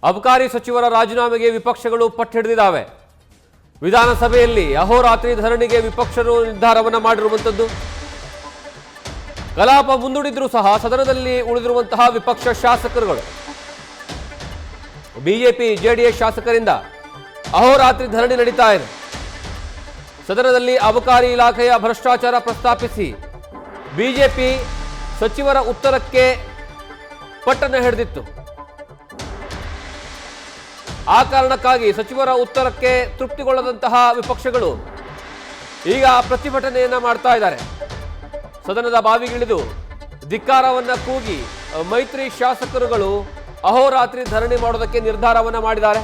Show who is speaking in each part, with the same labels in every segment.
Speaker 1: ಅಬಕಾರಿ ಸಚಿವರ ರಾಜೀನಾಮೆಗೆ ವಿಪಕ್ಷಗಳು ಪಟ್ಟು ಹಿಡಿದಿದ್ದಾವೆ. ವಿಧಾನಸಭೆಯಲ್ಲಿ ಅಹೋರಾತ್ರಿ ಧರಣಿಗೆ ವಿಪಕ್ಷರು ನಿರ್ಧಾರವನ್ನು ಮಾಡಿರುವಂಥದ್ದು. ಕಲಾಪ ಮುಂದೂಡಿದ್ರೂ ಸಹ ಸದನದಲ್ಲಿ ಉಳಿದಿರುವಂತಹ ವಿಪಕ್ಷ ಶಾಸಕರುಗಳು ಬಿಜೆಪಿ ಜೆಡಿಎಸ್ ಶಾಸಕರಿಂದ ಅಹೋರಾತ್ರಿ ಧರಣಿ ನಡೀತಾ ಇದೆ. ಸದನದಲ್ಲಿ ಅಬಕಾರಿ ಇಲಾಖೆಯ ಭ್ರಷ್ಟಾಚಾರ ಪ್ರಸ್ತಾಪಿಸಿ ಬಿಜೆಪಿ ಸಚಿವರ ಉತ್ತರಕ್ಕೆ ಪಟ್ಟನ್ನು ಹಿಡಿದಿತ್ತು. ಆ ಕಾರಣಕ್ಕಾಗಿ ಸಚಿವರ ಉತ್ತರಕ್ಕೆ ತೃಪ್ತಿಗೊಳ್ಳದಂತಹ ವಿಪಕ್ಷಗಳು ಈಗ ಪ್ರತಿಭಟನೆಯನ್ನ ಮಾಡ್ತಾ ಇದ್ದಾರೆ. ಸದನದ ಬಾವಿಗಿಳಿದು ಧಿಕ್ಕಾರವನ್ನ ಕೂಗಿ ಮೈತ್ರಿ ಶಾಸಕರುಗಳು ಅಹೋರಾತ್ರಿ ಧರಣಿ ಮಾಡೋದಕ್ಕೆ ನಿರ್ಧಾರವನ್ನ ಮಾಡಿದ್ದಾರೆ.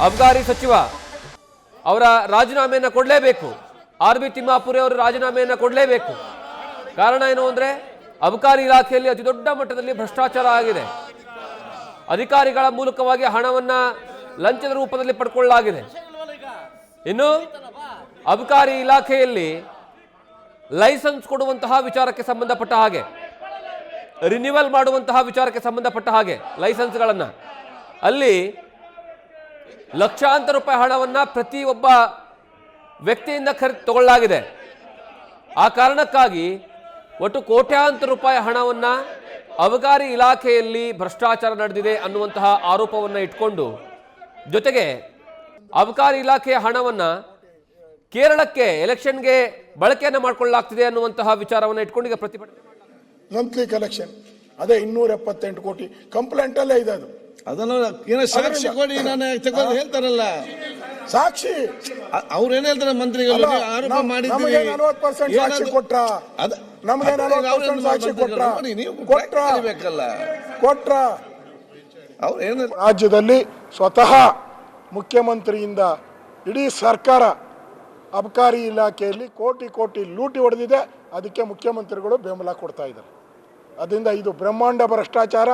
Speaker 1: ಅಬಕಾರಿ ಸಚಿವ ಅವರ ರಾಜೀನಾಮೆಯನ್ನು ಕೊಡಲೇಬೇಕು. ಆರ್.ಬಿ. ತಿಮ್ಮಾಪುರಿ ಅವರು ರಾಜೀನಾಮೆಯನ್ನು ಕೊಡಲೇಬೇಕು. ಕಾರಣ ಏನು ಅಂದರೆ ಅಬಕಾರಿ ಇಲಾಖೆಯಲ್ಲಿ ಅತಿ ದೊಡ್ಡ ಮಟ್ಟದಲ್ಲಿ ಭ್ರಷ್ಟಾಚಾರ ಆಗಿದೆ. ಅಧಿಕಾರಿಗಳ ಮೂಲಕವಾಗಿ ಹಣವನ್ನ ಲಂಚದ ರೂಪದಲ್ಲಿ ಪಡ್ಕೊಳ್ಳಲಾಗಿದೆ. ಇನ್ನು ಅಬಕಾರಿ ಇಲಾಖೆಯಲ್ಲಿ ಲೈಸೆನ್ಸ್ ಕೊಡುವಂತಹ ವಿಚಾರಕ್ಕೆ ಸಂಬಂಧಪಟ್ಟ ಹಾಗೆ, ರಿನ್ಯೂವಲ್ ಮಾಡುವಂತಹ ವಿಚಾರಕ್ಕೆ ಸಂಬಂಧಪಟ್ಟ ಹಾಗೆ ಲೈಸೆನ್ಸ್ಗಳನ್ನ ಅಲ್ಲಿ ಲಕ್ಷಾಂತರ ರೂಪಾಯಿ ಹಣವನ್ನ ಪ್ರತಿ ಒಬ್ಬ ವ್ಯಕ್ತಿಯಿಂದ ತಗೊಳ್ಳಲಾಗಿದೆ. ಆ ಕಾರಣಕ್ಕಾಗಿ ಒಟ್ಟು ಕೋಟ್ಯಾಂತರ ರೂಪಾಯಿ ಹಣವನ್ನ ಅಬಕಾರಿ ಇಲಾಖೆಯಲ್ಲಿ ಭ್ರಷ್ಟಾಚಾರ ನಡೆದಿದೆ ಅನ್ನುವಂತಹ ಆರೋಪವನ್ನು ಇಟ್ಕೊಂಡು, ಜೊತೆಗೆ ಅಬಕಾರಿ ಇಲಾಖೆಯ ಹಣವನ್ನ ಕೇರಳಕ್ಕೆ ಎಲೆಕ್ಷನ್ಗೆ ಬಳಕೆಯನ್ನು ಮಾಡಿಕೊಳ್ಳಲಾಗ್ತಿದೆ ಅನ್ನುವಂತಹ ವಿಚಾರವನ್ನು ಇಟ್ಕೊಂಡು ಈಗ ಪ್ರತಿಭಟನೆ
Speaker 2: ಮಂತ್ಲಿ ಕಲೆಕ್ಷನ್ ಅದೇ 278 ಕೋಟಿ ಕಂಪ್ಲೇಂಟ್ ಅಲ್ಲೇ ಇದೆ.
Speaker 3: ಅದನ್ನು ಏನೋ ಸಾಕ್ಷಿ ಕೊಡಿ ನಾನು ತಗೊಂಡು ಹೇಳ್ತಾರಲ್ಲ,
Speaker 2: ಸಾಕ್ಷಿ
Speaker 3: ಅವ್ರು ಏನ್ ಹೇಳ್ತಾರೆ ಮಂತ್ರಿಗಳು ಆರೋಪ ಮಾಡಿದ್ದೀವಿ
Speaker 2: 40% ಸಾಕ್ಷಿ ಕೊಟ್ರ, ನಮಗೆ 40% ಸಾಕ್ಷಿ ಕೊಟ್ರ.
Speaker 3: ಅವ್ರು ಏನು
Speaker 2: ರಾಜ್ಯದಲ್ಲಿ ಸ್ವತಃ ಮುಖ್ಯಮಂತ್ರಿಯಿಂದ ಇಡೀ ಸರ್ಕಾರ ಅಬಕಾರಿ ಇಲಾಖೆಯಲ್ಲಿ ಕೋಟಿ ಕೋಟಿ ಲೂಟಿ ಹೊಡೆದಿದೆ. ಅದಕ್ಕೆ ಮುಖ್ಯಮಂತ್ರಿಗಳು ಬೆಂಬಲ ಕೊಡ್ತಾ ಇದ್ದಾರೆ. ಅದರಿಂದ ಇದು ಬ್ರಹ್ಮಾಂಡ ಭ್ರಷ್ಟಾಚಾರ.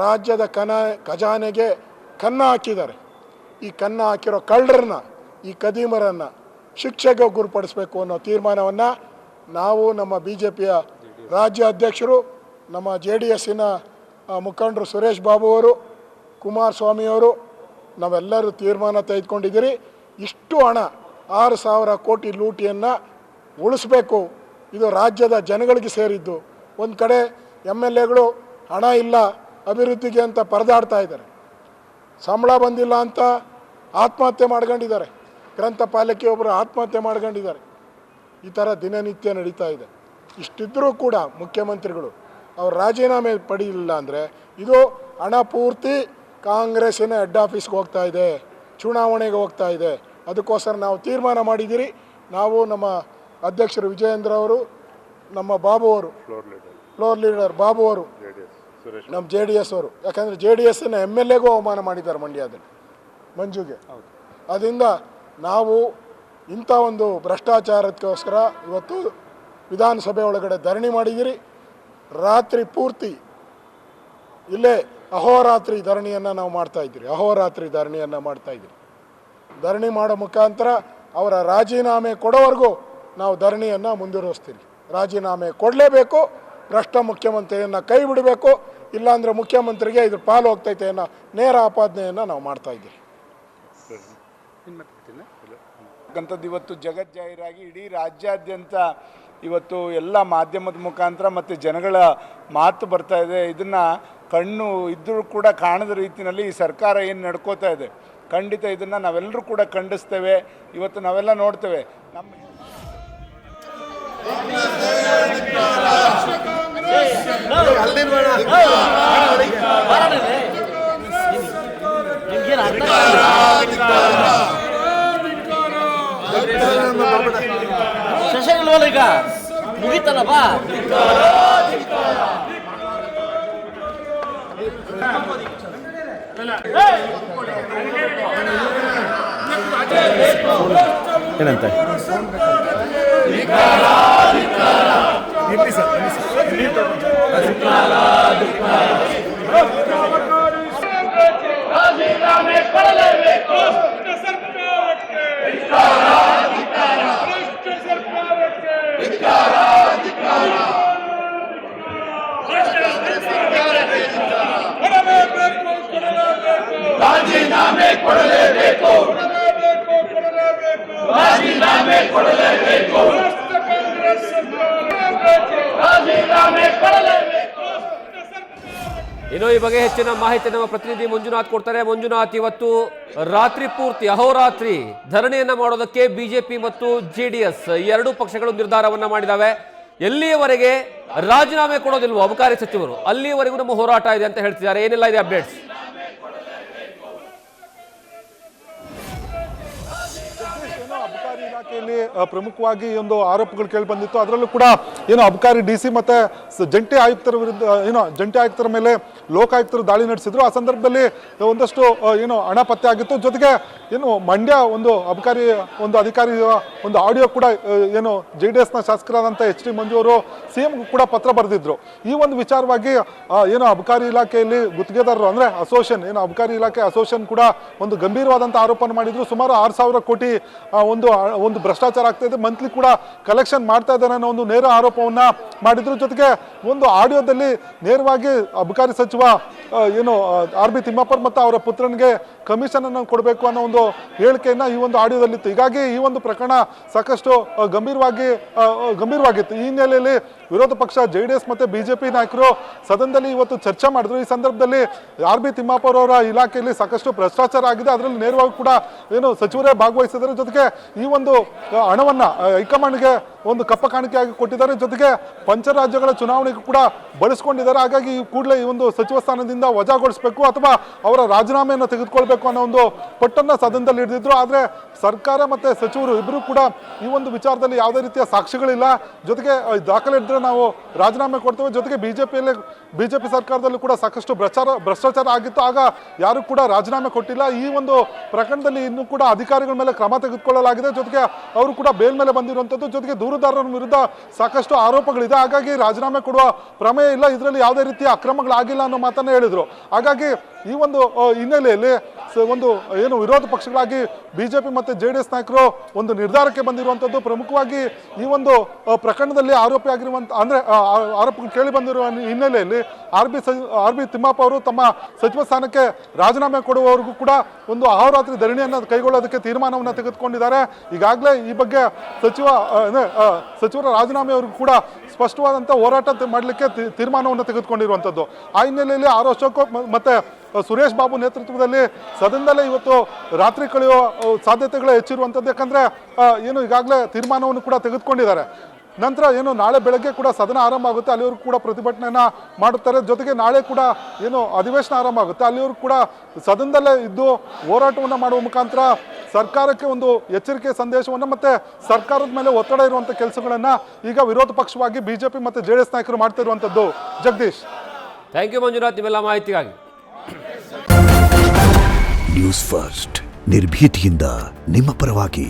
Speaker 2: ರಾಜ್ಯದ ಖಜಾನೆಗೆ ಕನ್ನ ಹಾಕಿದ್ದಾರೆ. ಈ ಕನ್ನ ಹಾಕಿರೋ ಕಳ್ಳರನ್ನ, ಈ ಕದೀಮರನ್ನ ಶಿಕ್ಷೆಗೆ ಗುರುಪಡಿಸಬೇಕು ಅನ್ನೋ ತೀರ್ಮಾನವನ್ನು ನಾವು, ನಮ್ಮ BJPಯ ರಾಜ್ಯ ಅಧ್ಯಕ್ಷರು, ನಮ್ಮ JDSನ ಮುಖಂಡರು ಸುರೇಶ್ ಬಾಬು ಅವರು, ಕುಮಾರಸ್ವಾಮಿಯವರು ನಾವೆಲ್ಲರೂ ತೀರ್ಮಾನ ತೆಗೆದುಕೊಂಡಿದ್ದೀರಿ. ಇಷ್ಟು ಹಣ 6,000 ಕೋಟಿ ಲೂಟಿಯನ್ನು ಉಳಿಸ್ಬೇಕು. ಇದು ರಾಜ್ಯದ ಜನಗಳಿಗೆ ಸೇರಿದ್ದು. ಒಂದು ಕಡೆ MLAಗಳು ಹಣ ಇಲ್ಲ ಅಭಿವೃದ್ಧಿಗೆ ಅಂತ ಪರದಾಡ್ತಾ ಇದ್ದಾರೆ, ಸಂಬಳ ಬಂದಿಲ್ಲ ಅಂತ ಆತ್ಮಹತ್ಯೆ ಮಾಡ್ಕೊಂಡಿದ್ದಾರೆ. ಗ್ರಂಥಪಾಲಕಿಯೊಬ್ಬರು ಆತ್ಮಹತ್ಯೆ ಮಾಡ್ಕೊಂಡಿದ್ದಾರೆ. ಈ ಥರ ದಿನನಿತ್ಯ ನಡೀತಾ ಇದೆ. ಇಷ್ಟಿದ್ರೂ ಕೂಡ ಮುಖ್ಯಮಂತ್ರಿಗಳು ಅವ್ರು ರಾಜೀನಾಮೆ ಪಡೆಯಲಿಲ್ಲ ಅಂದರೆ ಇದು ಹಣ ಪೂರ್ತಿ ಕಾಂಗ್ರೆಸ್ಸಿನ ಹೆಡ್ ಆಫೀಸ್ಗೆ ಹೋಗ್ತಾ ಇದೆ, ಚುನಾವಣೆಗೆ ಹೋಗ್ತಾ ಇದೆ. ಅದಕ್ಕೋಸ್ಕರ ನಾವು ತೀರ್ಮಾನ ಮಾಡಿದ್ದೀರಿ. ನಾವು, ನಮ್ಮ ಅಧ್ಯಕ್ಷರು ವಿಜಯೇಂದ್ರ ಅವರು, ನಮ್ಮ ಬಾಬು ಅವರು, ಫ್ಲೋರ್ ಲೀಡರ್ ಬಾಬು ಅವರು, ನಮ್ಮ JDS ಅವರು, ಯಾಕಂದರೆ JDSನ MLAಗೂ ಅವಮಾನ ಮಾಡಿದ್ದಾರೆ ಮಂಡ್ಯದಲ್ಲಿ ಮಂಜುಗೆ. ಅದರಿಂದ ನಾವು ಇಂಥ ಒಂದು ಭ್ರಷ್ಟಾಚಾರಕ್ಕೋಸ್ಕರ ಇವತ್ತು ವಿಧಾನಸಭೆ ಒಳಗಡೆ ಧರಣಿ ಮಾಡಿದ್ದೀರಿ. ರಾತ್ರಿ ಪೂರ್ತಿ ಇಲ್ಲೇ ಅಹೋರಾತ್ರಿ ಧರಣಿಯನ್ನು ನಾವು ಮಾಡ್ತಾಯಿದ್ದೀರಿ. ಅಹೋರಾತ್ರಿ ಧರಣಿಯನ್ನು ಮಾಡ್ತಾಯಿದ್ದೀರಿ. ಧರಣಿ ಮಾಡೋ ಮುಖಾಂತರ ಅವರ ರಾಜೀನಾಮೆ ಕೊಡೋವರೆಗೂ ನಾವು ಧರಣಿಯನ್ನು ಮುಂದುವರಿಸ್ತೀವಿ. ರಾಜೀನಾಮೆ ಕೊಡಲೇಬೇಕು. ಭ್ರಷ್ಟ ಮುಖ್ಯಮಂತ್ರಿಯನ್ನು ಕೈ ಬಿಡಬೇಕು. ಇಲ್ಲಾಂದರೆ ಮುಖ್ಯಮಂತ್ರಿಗೆ ಇದ್ರ ಪಾಲು ಹೋಗ್ತೈತೆ ಅನ್ನೋ ನೇರ ಆಪಾದನೆಯನ್ನು ನಾವು ಮಾಡ್ತಾ ಇದ್ದೀವಿ.
Speaker 4: ಇವತ್ತು ಜಗಜ್ಜಾಹೀರಾಗಿ ಇಡೀ ರಾಜ್ಯಾದ್ಯಂತ ಇವತ್ತು ಎಲ್ಲ ಮಾಧ್ಯಮದ ಮುಖಾಂತರ ಮತ್ತು ಜನಗಳ ಮಾತು ಬರ್ತಾ ಇದೆ. ಇದನ್ನು ಕಣ್ಣು ಇದ್ದರೂ ಕೂಡ ಕಾಣದ ರೀತಿಯಲ್ಲಿ ಈ ಸರ್ಕಾರ ಏನು ನಡ್ಕೋತಾ ಇದೆ, ಖಂಡಿತ ಇದನ್ನು ನಾವೆಲ್ಲರೂ ಕೂಡ ಖಂಡಿಸ್ತೇವೆ. ಇವತ್ತು ನಾವೆಲ್ಲ ನೋಡ್ತೇವೆ. ನಮ್ಮ
Speaker 5: ಶಶಿಲ್ವಲ್ಲ ಈಗ ಮುಗಿತಲ್ಲಪ್ಪ.
Speaker 3: ಏನಂತ
Speaker 6: ರಾಜೀನಾಮೆ ಕೊಡಲೇಬೇಕು. ಕೊಡಲೇಬೇಕು. ಕೊಡಲೇಬೇಕು ರಾಜೀನಾಮೆ ಕೊಡಲೇಬೇಕು ರಾಜೀನಾಮೆ ಕೊಡಲೇಬೇಕು.
Speaker 1: ಇನ್ನು ಈ ಬಗ್ಗೆ ಹೆಚ್ಚಿನ ಮಾಹಿತಿ ನಮ್ಮ ಪ್ರತಿನಿಧಿ ಮಂಜುನಾಥ್ ಕೊಡ್ತಾರೆ. ಮಂಜುನಾಥ್, ಇವತ್ತು ರಾತ್ರಿ ಪೂರ್ತಿ ಅಹೋರಾತ್ರಿ ಧರಣಿಯನ್ನ ಮಾಡೋದಕ್ಕೆ ಬಿಜೆಪಿ ಮತ್ತು ಜೆಡಿಎಸ್ ಎರಡೂ ಪಕ್ಷಗಳು ನಿರ್ಧಾರವನ್ನ ಮಾಡಿದಾವೆ. ಎಲ್ಲಿಯವರೆಗೆ ರಾಜೀನಾಮೆ ಕೊಡೋದಿಲ್ವೋ ಅಬಕಾರಿ ಸಚಿವರು, ಅಲ್ಲಿಯವರೆಗೂ ನಮ್ಮ ಹೋರಾಟ ಇದೆ ಅಂತ ಹೇಳ್ತಿದ್ದಾರೆ. ಏನೆಲ್ಲ ಇದೆ ಅಪ್ಡೇಟ್ಸ್?
Speaker 7: ಅಬಕಾರಿ ಇಲಾಖೆಯಲ್ಲಿ ಪ್ರಮುಖವಾಗಿ ಈ ಒಂದು ಆರೋಪಗಳು ಕೇಳಿ ಬಂದಿತ್ತು. ಅದರಲ್ಲೂ ಕೂಡ ಏನು ಅಬಕಾರಿ ಡಿಸಿ ಮತ್ತೆ ಜಂಟಿ ಆಯುಕ್ತರ ವಿರುದ್ಧ ಜಂಟಿ ಆಯುಕ್ತರ ಮೇಲೆ ಲೋಕಾಯುಕ್ತರು ದಾಳಿ ನಡೆಸಿದ್ರು. ಆ ಸಂದರ್ಭದಲ್ಲಿ ಒಂದಷ್ಟು ಹಣ ಪತ್ತೆ ಆಗಿತ್ತು. ಜೊತೆಗೆ ಮಂಡ್ಯ ಒಂದು ಅಬಕಾರಿ ಒಂದು ಅಧಿಕಾರಿ ಒಂದು ಆಡಿಯೋ ಕೂಡ JDS-ನ ಶಾಸಕರಾದಂಥ H ಡಿ ಮಂಜು ಅವರು CM ಕೂಡ ಪತ್ರ ಬರೆದಿದ್ರು. ಈ ಒಂದು ವಿಚಾರವಾಗಿ ಅಬಕಾರಿ ಇಲಾಖೆಯಲ್ಲಿ ಗುತ್ತಿಗೆದಾರರು ಅಂದ್ರೆ ಅಸೋಸಿಯೇಷನ್ ಅಬಕಾರಿ ಇಲಾಖೆ ಅಸೋಸಿಯೇಷನ್ ಕೂಡ ಒಂದು ಗಂಭೀರವಾದಂಥ ಆರೋಪನ ಮಾಡಿದ್ರು. ಸುಮಾರು 6,000 ಕೋಟಿ ಒಂದು ಭ್ರಷ್ಟಾಚಾರ ಆಗ್ತಾ ಇದೆ, ಮಂತ್ಲಿ ಕೂಡ ಕಲೆಕ್ಷನ್ ಮಾಡ್ತಾ ಇದ್ದಾನೆ ಅನ್ನೋ ಒಂದು ನೇರ ಆರೋಪವನ್ನ ಮಾಡಿದ್ರು. ಜೊತೆಗೆ ಒಂದು ಆಡಿಯೋದಲ್ಲಿ ನೇರವಾಗಿ ಅಬಕಾರಿ ಸಚಿವ RB ತಿಮ್ಮಾಪುರ್ ಮತ್ತು ಅವರ ಪುತ್ರನಿಗೆ ಕಮಿಷನ್ ಅನ್ನು ಕೊಡಬೇಕು ಅನ್ನೋ ಒಂದು ಹೇಳಿಕೆಯನ್ನ ಈ ಒಂದು ಆಡಿಯೋದಲ್ಲಿತ್ತು. ಹೀಗಾಗಿ ಈ ಒಂದು ಪ್ರಕರಣ ಸಾಕಷ್ಟು ಗಂಭೀರವಾಗಿತ್ತು. ಈ ಹಿನ್ನೆಲೆಯಲ್ಲಿ ವಿರೋಧ ಪಕ್ಷ JDS ಮತ್ತೆ ಬಿಜೆಪಿ ನಾಯಕರು ಸದನದಲ್ಲಿ ಇವತ್ತು ಚರ್ಚೆ ಮಾಡಿದ್ರು. ಈ ಸಂದರ್ಭದಲ್ಲಿ RB ತಿಮ್ಮಾಪುರ್ ಅವರ ಇಲಾಖೆಯಲ್ಲಿ ಸಾಕಷ್ಟು ಭ್ರಷ್ಟಾಚಾರ ಆಗಿದೆ, ಅದರಲ್ಲಿ ನೇರವಾಗಿ ಕೂಡ ಸಚಿವರೇ ಭಾಗವಹಿಸಿದ್ದಾರೆ. ಜೊತೆಗೆ ಈ ಒಂದು ಹಣವನ್ನ ಹೈಕಮಾಂಡ್ಗೆ ಒಂದು ಕಪ್ಪ ಕಾಣಿಕೆಯಾಗಿ ಕೊಟ್ಟಿದ್ದಾರೆ. ಜೊತೆಗೆ ಪಂಚರಾಜ್ಯಗಳ ಚುನಾವಣೆಗೂ ಕೂಡ ಬಳಸ್ಕೊಂಡಿದ್ದಾರೆ. ಹಾಗಾಗಿ ಕೂಡಲೇ ಈ ಒಂದು ಸಚಿವ ಸ್ಥಾನದಿಂದ ವಜಾಗೊಳಿಸಬೇಕು ಅಥವಾ ಅವರ ರಾಜೀನಾಮೆಯನ್ನು ತೆಗೆದುಕೊಳ್ಬೇಕು ಅನ್ನೋ ಒಂದು ಪಟ್ಟನ್ನ ಸದನದಲ್ಲಿ ಹಿಡಿದಿದ್ರು. ಆದರೆ ಸರ್ಕಾರ ಮತ್ತೆ ಸಚಿವರು ಇಬ್ಬರು ಕೂಡ ಈ ಒಂದು ವಿಚಾರದಲ್ಲಿ ಯಾವುದೇ ರೀತಿಯ ಸಾಕ್ಷಿಗಳಿಲ್ಲ. ಜೊತೆಗೆ ದಾಖಲೆ ಇದ್ರೆ ನಾವು ರಾಜೀನಾಮೆ ಕೊಡ್ತೇವೆ. ಜೊತೆಗೆ ಬಿಜೆಪಿ ಸರ್ಕಾರದಲ್ಲೂ ಕೂಡ ಸಾಕಷ್ಟು ಭ್ರಷ್ಟಾಚಾರ ಆಗಿತ್ತು, ಆಗ ಯಾರು ಕೂಡ ರಾಜೀನಾಮೆ ಕೊಟ್ಟಿಲ್ಲ. ಈ ಒಂದು ಪ್ರಕರಣದಲ್ಲಿ ಇನ್ನೂ ಕೂಡ ಅಧಿಕಾರಿಗಳ ಮೇಲೆ ಕ್ರಮ ತೆಗೆದುಕೊಳ್ಳಲಾಗಿದೆ. ಜೊತೆಗೆ ಅವರು ಕೂಡ ಬೇಲ್ ಮೇಲೆ ಬಂದಿರುವಂಥದ್ದು. ಜೊತೆಗೆ ದೂರುದಾರರ ವಿರುದ್ಧ ಸಾಕಷ್ಟು ಆರೋಪಗಳಿದೆ. ಹಾಗಾಗಿ ರಾಜೀನಾಮೆ ಕೊಡುವ ಪ್ರಮೇಯ ಇಲ್ಲ, ಇದರಲ್ಲಿ ಯಾವುದೇ ರೀತಿಯ ಅಕ್ರಮಗಳಾಗಿಲ್ಲ ಅನ್ನೋ ಮಾತನ್ನ ಹೇಳಿದ್ರು. ಹಾಗಾಗಿ ಈ ಒಂದು ಹಿನ್ನೆಲೆಯಲ್ಲಿ ಒಂದು ವಿರೋಧ ಪಕ್ಷಗಳಾಗಿ ಬಿಜೆಪಿ ಮತ್ತು JDS ನಾಯಕರು ಒಂದು ನಿರ್ಧಾರಕ್ಕೆ ಬಂದಿರುವಂಥದ್ದು. ಪ್ರಮುಖವಾಗಿ ಈ ಒಂದು ಪ್ರಕರಣದಲ್ಲಿ ಆರೋಪಿಯಾಗಿರುವಂಥ ಅಂದ್ರೆ ಆರೋಪಗಳು ಕೇಳಿ ಬಂದಿರುವ ಹಿನ್ನೆಲೆಯಲ್ಲಿ RB ತಿಮ್ಮಪ್ಪ ಅವರು ತಮ್ಮ ಸಚಿವ ಸ್ಥಾನಕ್ಕೆ ರಾಜೀನಾಮೆ ಕೊಡುವವರೆಗೂ ಕೂಡ ಒಂದು ಅಹೋರಾತ್ರಿ ಧರಣಿಯನ್ನು ಕೈಗೊಳ್ಳೋದಕ್ಕೆ ತೀರ್ಮಾನವನ್ನು ತೆಗೆದುಕೊಂಡಿದ್ದಾರೆ. ಈಗಾಗಲೇ ಈ ಬಗ್ಗೆ ಸಚಿವರ ರಾಜೀನಾಮೆಯವರೆಗೂ ಕೂಡ ಸ್ಪಷ್ಟವಾದಂಥ ಹೋರಾಟ ಮಾಡಲಿಕ್ಕೆ ತೀರ್ಮಾನವನ್ನು ತೆಗೆದುಕೊಂಡಿರುವಂಥದ್ದು. ಆ ಹಿನ್ನೆಲೆಯಲ್ಲಿ ಆರ್ ಅಶೋಕ್ ಮತ್ತೆ ಸುರೇಶ್ ಬಾಬು ನೇತೃತ್ವದಲ್ಲಿ ಸದನದಲ್ಲೇ ಇವತ್ತು ರಾತ್ರಿ ಕಳೆಯುವ ಸಾಧ್ಯತೆಗಳೇ ಹೆಚ್ಚಿರುವಂಥದ್ದು. ಯಾಕಂದ್ರೆ ಈಗಾಗಲೇ ತೀರ್ಮಾನವನ್ನು ಕೂಡ ತೆಗೆದುಕೊಂಡಿದ್ದಾರೆ. ನಂತರ ನಾಳೆ ಬೆಳಗ್ಗೆ ಕೂಡ ಸದನ ಆರಂಭ ಆಗುತ್ತೆ, ಅಲ್ಲಿವರೆಗೂ ಕೂಡ ಪ್ರತಿಭಟನೆಯನ್ನ ಮಾಡುತ್ತಾರೆ. ಜೊತೆಗೆ ನಾಳೆ ಕೂಡ ಅಧಿವೇಶನ ಆರಂಭ ಆಗುತ್ತೆ, ಅಲ್ಲಿವರೆಗೂ ಕೂಡ ಸದನದಲ್ಲೇ ಇದ್ದು ಹೋರಾಟವನ್ನು ಮಾಡುವ ಮುಖಾಂತರ ಸರ್ಕಾರಕ್ಕೆ ಒಂದು ಎಚ್ಚರಿಕೆ ಸಂದೇಶವನ್ನು ಮತ್ತೆ ಸರ್ಕಾರದ ಮೇಲೆ ಒತ್ತಡ ಇರುವಂಥ ಕೆಲಸಗಳನ್ನ ಈಗ ವಿರೋಧ ಪಕ್ಷವಾಗಿ ಬಿಜೆಪಿ ಮತ್ತು JDS ನಾಯಕರು ಮಾಡ್ತಾ ಇರುವಂಥದ್ದು. ಜಗದೀಶ್,
Speaker 1: ಥ್ಯಾಂಕ್ ಯು ಮಂಜುನಾಥ್, ನಿಮ್ಮೆಲ್ಲ ಮಾಹಿತಿಗಾಗಿ.
Speaker 8: ನ್ಯೂಸ್ ಫಸ್ಟ್ ನಿರ್ಭೀತಿಯಿಂದ ನಿಮ್ಮ ಪರವಾಗಿ.